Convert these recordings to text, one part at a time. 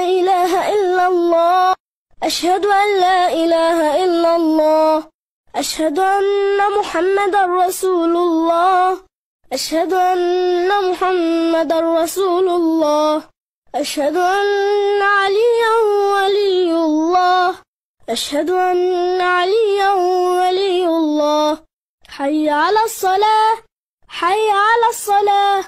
إله إلا الله. أشهد أن لا إله إلا الله. أشهد أن محمدا رسول الله. أشهد أن محمدا رسول الله. أشهد أن عليا ولي الله. أشهد أن عليا ولي الله. حي على الصلاة، حي على الصلاة،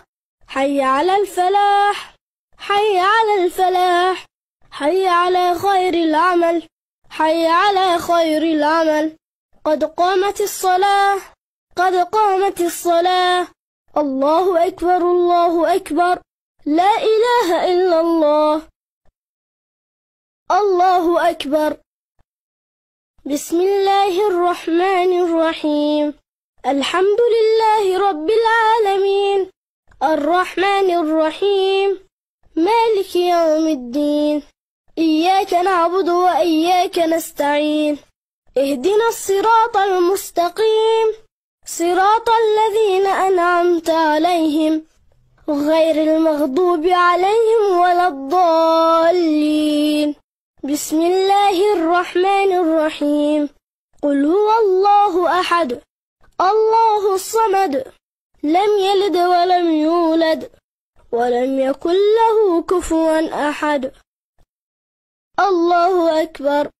حي على الفلاح، حي على الفلاح، حي على خير العمل، حي على خير العمل. قد قامت الصلاة، قد قامت الصلاة. الله أكبر، الله أكبر، لا إله إلا الله. الله أكبر. بسم الله الرحمن الرحيم. الحمد لله رب العالمين، الرحمن الرحيم، مالك يوم الدين. إياك نعبد وإياك نستعين. اهدنا الصراط المستقيم، صراط الذين أنعمت عليهم غير المغضوب عليهم ولا الضالين. بسم الله الرحمن الرحيم. قل هو الله أحد، الله الصمد، لم يلد ولم يولد ولم يكن له كفوا أحد. الله أكبر.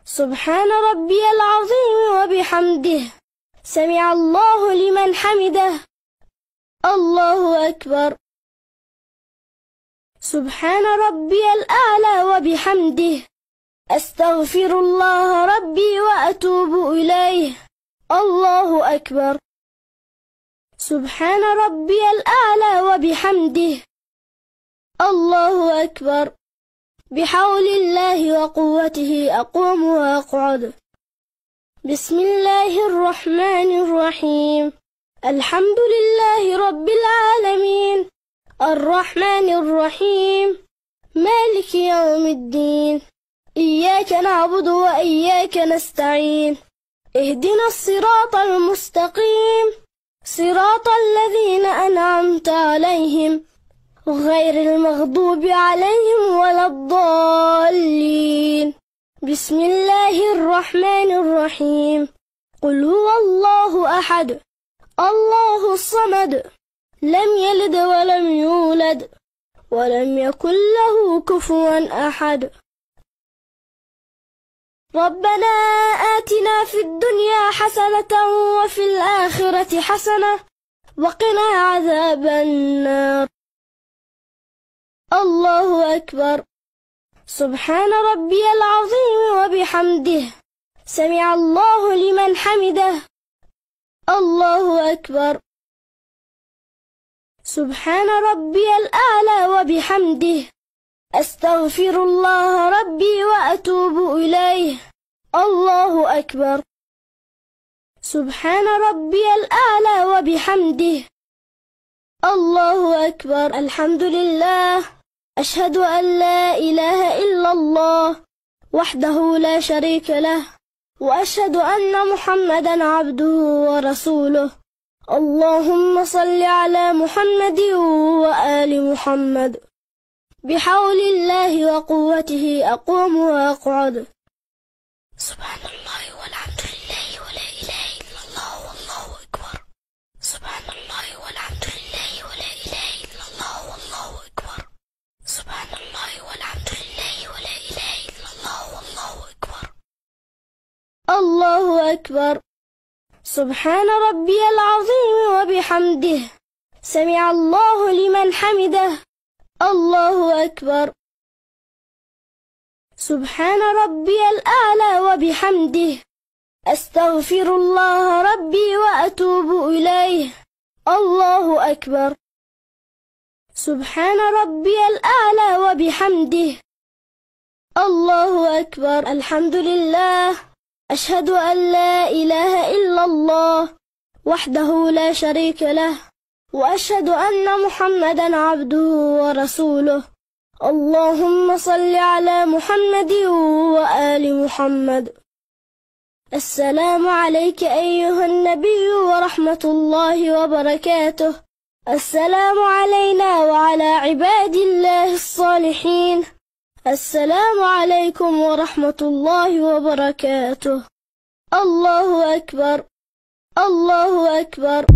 سبحان ربي العظيم وبحمده، سمع الله لمن حمده. الله أكبر. سبحان ربي الأعلى وبحمده، أستغفر الله ربي وأتوب إليه. الله أكبر. سبحان ربي الأعلى وبحمده. الله أكبر. بحول الله وقوته أقوم وأقعد. بسم الله الرحمن الرحيم. الحمد لله رب العالمين، الرحمن الرحيم، مالك يوم الدين. إياك نعبد وإياك نستعين. اهدنا الصراط المستقيم، صراط الذين أنعمت عليهم غير المغضوب عليهم ولا الضالين. بسم الله الرحمن الرحيم. قل هو الله أحد، الله الصمد، لم يلد ولم يولد ولم يكن له كفوا أحد. ربنا آتنا في الدنيا حسنة وفي الآخرة حسنة وقنا عذاب النار. الله أكبر. سبحان ربي العظيم وبحمده، سمع الله لمن حمده. الله أكبر. سبحان ربي الأعلى وبحمده، أستغفر الله ربي وأتوب إليه. الله أكبر. سبحان ربي الأعلى وبحمده. الله أكبر. الحمد لله. أشهد أن لا إله إلا الله وحده لا شريك له، وأشهد أن محمدا عبده ورسوله. اللهم صل على محمد وآل محمد. بحول الله وقوته أقوم وأقعد. سبحان الله والحمد لله ولا إله إلا الله والله أكبر. سبحان الله والحمد لله ولا إله إلا الله والله أكبر. سبحان الله والحمد لله ولا إله إلا الله والله أكبر. الله أكبر. سبحان ربي العظيم وبحمده، سمع الله لمن حمده. الله أكبر. سبحان ربي الأعلى وبحمده، أستغفر الله ربي وأتوب إليه. الله أكبر. سبحان ربي الأعلى وبحمده. الله أكبر. الحمد لله. أشهد أن لا إله إلا الله وحده لا شريك له، وأشهد أن محمدا عبده ورسوله. اللهم صل على محمد وآل محمد. السلام عليك أيها النبي ورحمة الله وبركاته. السلام علينا وعلى عباد الله الصالحين. السلام عليكم ورحمة الله وبركاته. الله أكبر. الله أكبر.